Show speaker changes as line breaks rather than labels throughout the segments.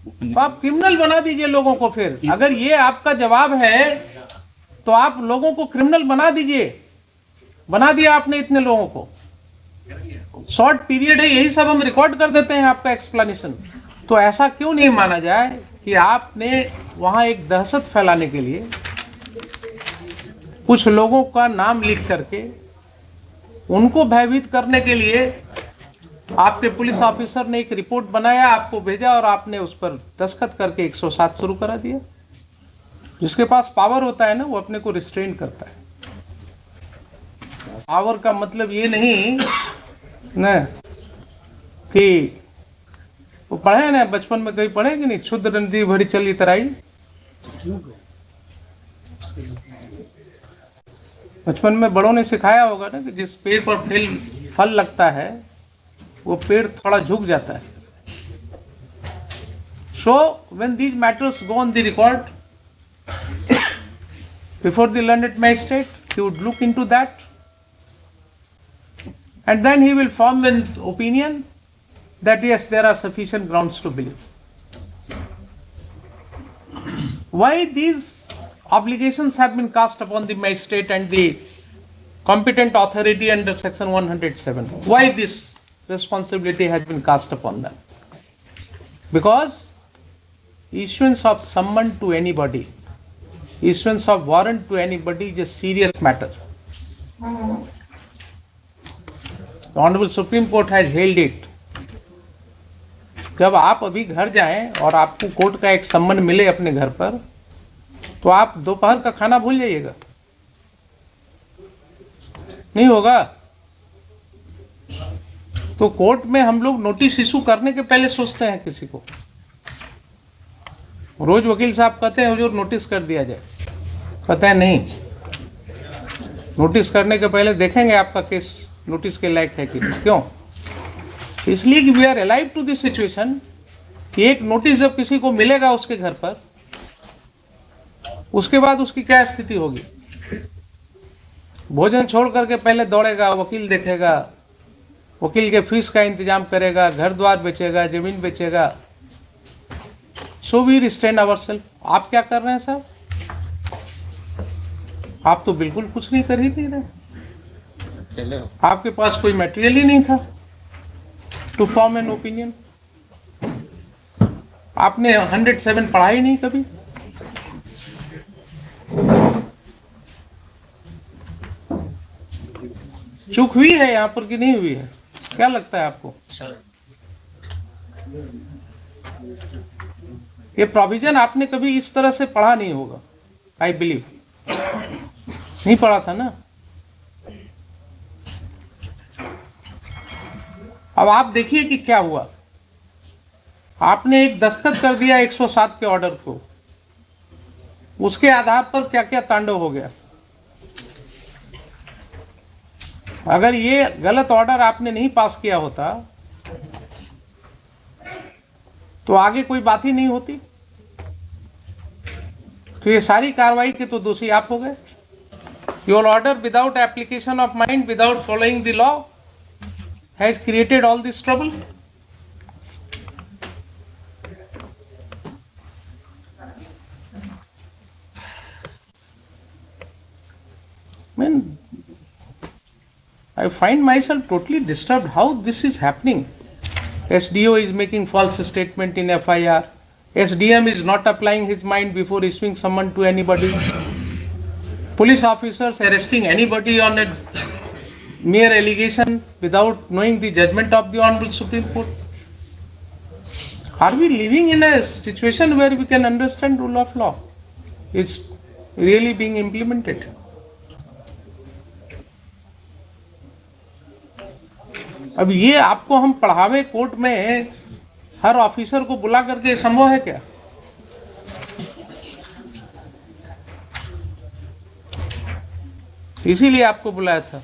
तो आप क्रिमिनल बना दीजिए लोगों को। फिर अगर ये आपका जवाब है तो आप लोगों को क्रिमिनल बना दीजिए। बना दिया आपने इतने लोगों को, शॉर्ट पीरियड है, यही सब हम रिकॉर्ड कर देते हैं आपका एक्सप्लेनेशन। तो ऐसा क्यों नहीं माना जाए कि आपने वहां एक दहशत फैलाने के लिए कुछ लोगों का नाम लिख करके उनको भयभीत करने के लिए आपके पुलिस ऑफिसर ने एक रिपोर्ट बनाया, आपको भेजा और आपने उस पर दस्तखत करके 107 शुरू करा दिया। जिसके पास पावर होता है ना, वो अपने को रिस्ट्रेन करता है। पावर का मतलब ये नहीं न कि वो पढ़े ना, बचपन में कहीं पढ़े कि नहीं, क्षुद्र नदी भरी चली तराई। बचपन में बड़ों ने सिखाया होगा ना कि जिस पेड़ पर फल लगता है वो पेड़ थोड़ा झुक जाता है। So when these matters go on the record before the learned magistrate, he would look into that and then he will form an opinion that yes, there are sufficient grounds to believe. Why these obligations have been cast upon the magistrate and the competent authority under section 107? Why this responsibility has been cast upon them? Because issuance of summon to anybody, issuance of warrant to anybody is a serious matter. The Honorable Supreme Court has held it. जब आप अभी घर जाएं और आपको court का एक सम्मन मिले अपने घर पर, तो आप दोपहर का खाना भूल जाइएगा, नहीं होगा। तो कोर्ट में हम लोग नोटिस इशू करने के पहले सोचते हैं किसी को। रोज वकील साहब कहते हैं हुजूर नोटिस कर दिया जाए, कहते हैं नहीं, नोटिस करने के पहले देखेंगे आपका केस नोटिस के लायक है कि नहीं। क्यों? इसलिए कि we are alive to this situation कि एक नोटिस जब किसी को मिलेगा उसके घर पर, उसके बाद उसकी क्या स्थिति होगी। भोजन छोड़ करके पहले दौड़ेगा, वकील देखेगा, वकील के फीस का इंतजाम करेगा, घर द्वार बेचेगा, जमीन बेचेगा। So we restrain ourselves. आप क्या कर रहे हैं साहब? आप तो बिल्कुल कुछ नहीं कर ही नहीं रहे। आपके पास कोई मटेरियल ही नहीं था टू फॉर्म एन ओपिनियन। आपने 107 पढ़ा ही नहीं कभी। चूक हुई है यहां पर कि नहीं हुई है? क्या लगता है आपको? ये प्रोविजन आपने कभी इस तरह से पढ़ा नहीं होगा, आई बिलीव। नहीं पढ़ा था ना। अब आप देखिए कि क्या हुआ। आपने एक दस्तखत कर दिया 107 के ऑर्डर को, उसके आधार पर क्या क्या तांडव हो गया। अगर ये गलत ऑर्डर आपने नहीं पास किया होता तो आगे कोई बात ही नहीं होती। तो ये सारी कार्रवाई के तो दोषी आप हो गए। Your order without application of mind, without following the law has created all this trouble. I mean, I find myself totally disturbed how this is happening. SDO is making false statement in FIR. SDM is not applying his mind before issuing summon to anybody. Police officers arresting anybody on a mere allegation without knowing the judgment of the Honorable Supreme Court. Are we living in a situation where we can understand rule of law? It's really being implemented. अब ये आपको हम पढ़ावे court में हर officer को बुला करके संभव है क्या? इसीलिए आपको बुलाया था।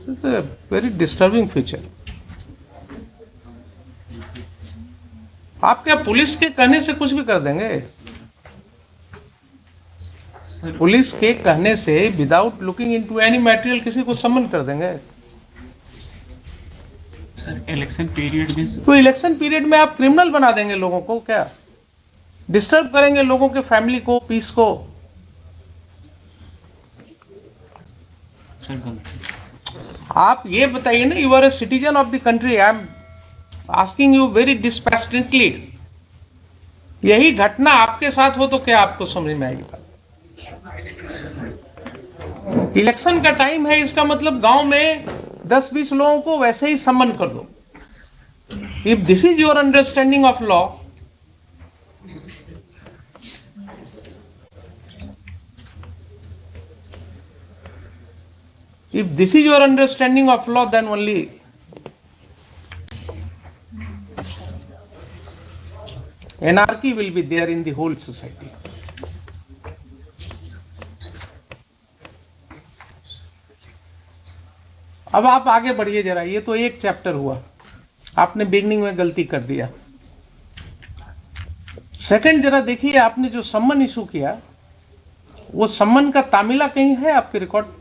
It's a very disturbing feature. आप क्या पुलिस के कहने से कुछ भी कर देंगे? पुलिस के कहने से without looking into any material किसी को समन कर देंगे?
सर इलेक्शन पीरियड में
तो इलेक्शन पीरियड में आप क्रिमिनल बना देंगे लोगों को, क्या डिस्टर्ब करेंगे लोगों के फैमिली को, पीस को?
सर
आप ये बताइए ना, you are a citizen of the country, I am asking you very dispassionately, यही घटना आपके साथ हो तो क्या आपको समझ में आएगी बात? इलेक्शन का टाइम है, इसका मतलब गांव में 10-20 लोगों को वैसे ही सम्मन कर दो। If this is your understanding of law, if this is your understanding of law, then only anarchy will be there in the whole society. अब आप आगे बढ़िए जरा, ये तो एक चैप्टर हुआ, आपने बिगनिंग में गलती कर दिया। सेकंड जरा देखिए, आपने जो सम्मन इशू किया, वो सम्मन का तामिला कहीं है आपके रिकॉर्ड?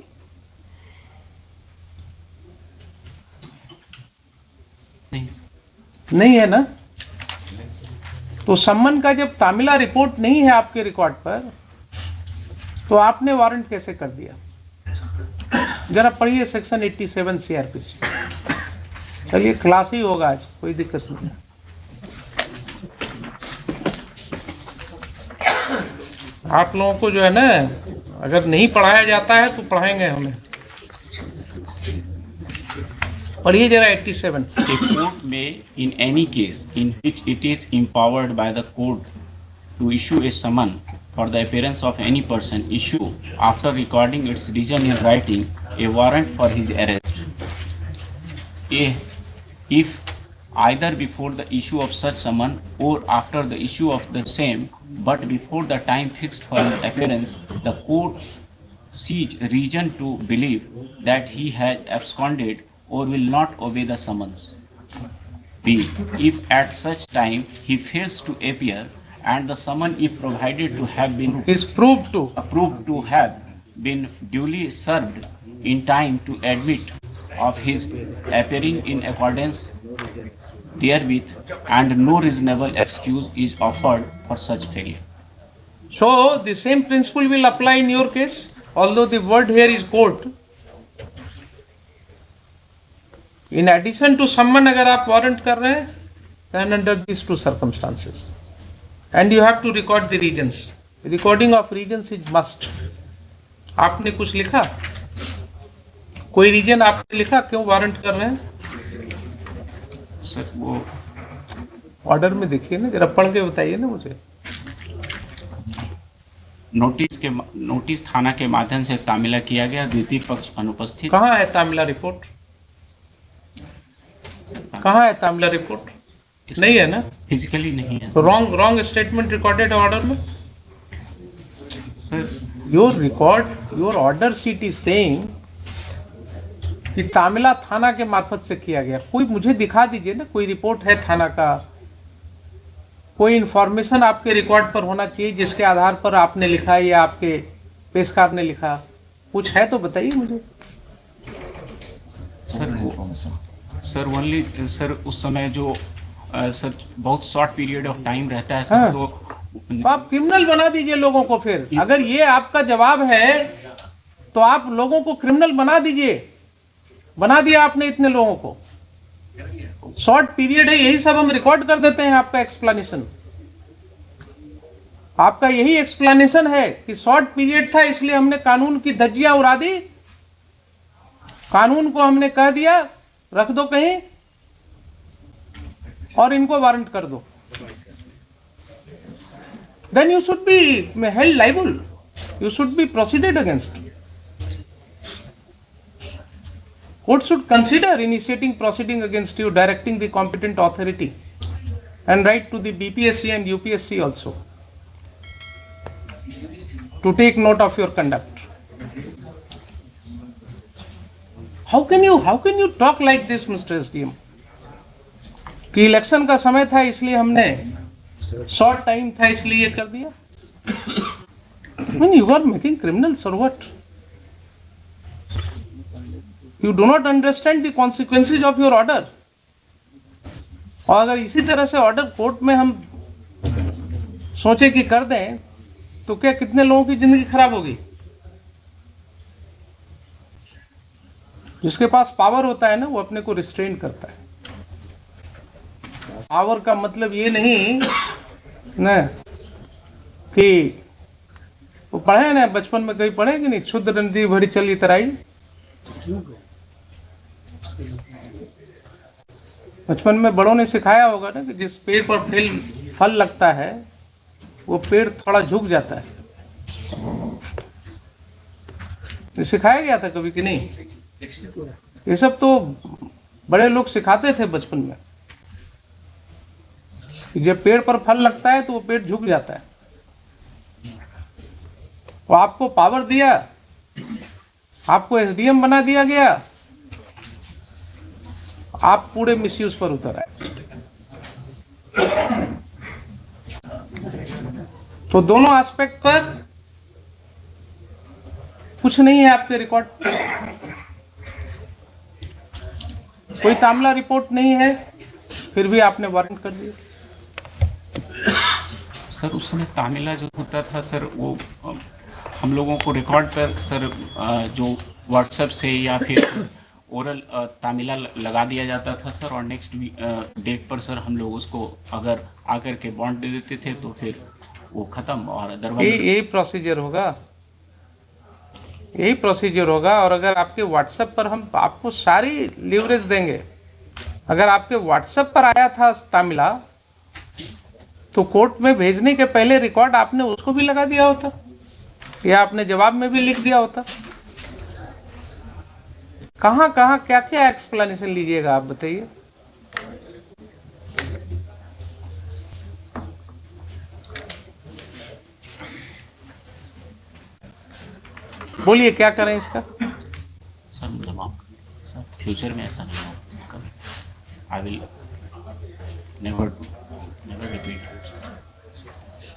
नहीं है ना? तो सम्मन का जब तामिला रिपोर्ट नहीं है आपके रिकॉर्ड पर, तो आपने वारंट कैसे कर दिया? जरा पढ़िए सेक्शन 87 सीआरपीसी। चलिए क्लास ही होगा आज, कोई दिक्कत नहीं। आप लोगों को जो है ना, अगर नहीं पढ़ाया जाता है तो पढ़ाएंगे हमें। पढ़िए जरा 87।
A court may, in any case in which it is empowered by the court to issue a summon for the appearance of any person, issue, after recording its reason in writing, a warrant for his arrest. If either before the issue of such summon or after the issue of the same, but before the time fixed for his appearance, the court sees reason to believe that he has absconded or will not obey the summons. B. If at such time he fails to appear and the summon is provided to have been
is proved
to have been duly served in time to admit of his appearing in accordance therewith, and no reasonable excuse is offered for such failure.
So the same principle will apply in your case, although the word here is court. In addition to summon, अगर आप warrant कर रहे हैं, then under these two circumstances, and you have to record the reasons. Recording of reasons is must. आपने कुछ लिखा, कोई reason आपने लिखा क्यों वारंट कर रहे हैं?
सर वो
ऑर्डर में देखिए ना, जरा पढ़ के बताइए ना मुझे।
नोटिस थाना के माध्यम से तामिला किया गया, द्वितीय पक्ष अनुपस्थित।
कहाँ है तामिला रिपोर्ट? कहाँ है तामिला रिपोर्ट? नहीं है ना?
फिजिकली नहीं है।
तो रॉन्ग स्टेटमेंट रिकॉर्डेड है ऑर्डर में।
Sir
your order sheet is saying कि तामिला थाना के मार्फत से किया गया। कोई मुझे दिखा दीजिए ना, कोई रिपोर्ट है थाना का, कोई इंफॉर्मेशन आपके रिकॉर्ड पर होना चाहिए जिसके आधार पर आपने लिखा या आपके पेशकार ने लिखा, कुछ है तो बताइए मुझे।
सर ओनली सर उस समय जो सर बहुत शॉर्ट पीरियड ऑफ टाइम रहता है सर। हाँ।
तो आप क्रिमिनल बना दीजिए लोगों को। फिर अगर ये आपका जवाब है तो आप लोगों को क्रिमिनल बना दीजिए। बना दिया आपने इतने लोगों को, शॉर्ट पीरियड है, यही सब हम रिकॉर्ड कर देते हैं। आपका एक्सप्लेनेशन, आपका यही एक्सप्लेनेशन है कि शॉर्ट पीरियड था इसलिए हमने कानून की धज्जियां उड़ा दी, कानून को हमने कह दिया रख दो कहीं और इनको वारंट कर दो। Then you should be held liable, you should be proceeded against. Court should consider initiating proceeding against you, directing the competent authority, and write to the BPSC and UPSC also to take note of your conduct. How can you talk like this, Mr. SDM? कि election का समय था इसलिए हमने, short time था इसलिए ये कर दिया। When you are making criminals or what? You do not understand the consequences of your order. और अगर इसी तरह से ऑर्डर कोर्ट में हम सोचे कि कर दें तो क्या कितने लोगों की जिंदगी खराब होगी। जिसके पास पावर होता है ना, वो अपने को रिस्ट्रेन करता है। पावर का मतलब ये नहीं ना कि वो पढ़े ना, बचपन में कहीं पढ़े कि नहीं, क्षुद्र नदी भरी चली तराई। बचपन में बड़ों ने सिखाया होगा ना कि जिस पेड़ पर फल लगता है वो पेड़ थोड़ा झुक जाता है। ये सिखाया गया था कभी कि नहीं? ये सब तो बड़े लोग सिखाते थे बचपन में कि जब पेड़ पर फल लगता है तो वो पेड़ झुक जाता है। वो आपको पावर दिया, आपको एसडीएम बना दिया गया, आप पूरे मिसयूज पर उतर आए। तो दोनों एस्पेक्ट पर कुछ नहीं है आपके रिकॉर्ड पे। कोई तामला रिपोर्ट नहीं है, फिर भी आपने वारंट कर दिया।
सर उस समय तामिला जो होता था सर, वो हम लोगों को रिकॉर्ड पर सर जो व्हाट्सएप से या फिर ओरल तामिला लगा दिया जाता था सर, और नेक्स्ट डेट पर सर हम लोग उसको अगर आकर के बॉन्ड दे देते थे तो फिर वो खत्म, और अदरवाइज
यही प्रोसीजर होगा, यही प्रोसीजर होगा। और अगर आपके व्हाट्सएप पर हम आपको सारी लीवरेज देंगे, अगर आपके व्हाट्सएप पर आया था तामिला तो कोर्ट में भेजने के पहले रिकॉर्ड आपने उसको भी लगा दिया होता, या आपने जवाब में भी लिख दिया होता। कहां कहां क्या क्या एक्सप्लेनेशन लीजिएगा आप बताइए। बोलिए क्या करें इसका।
सर मुझे माफ सर, फ्यूचर में ऐसा नहीं होगा कभी। I will never repeat.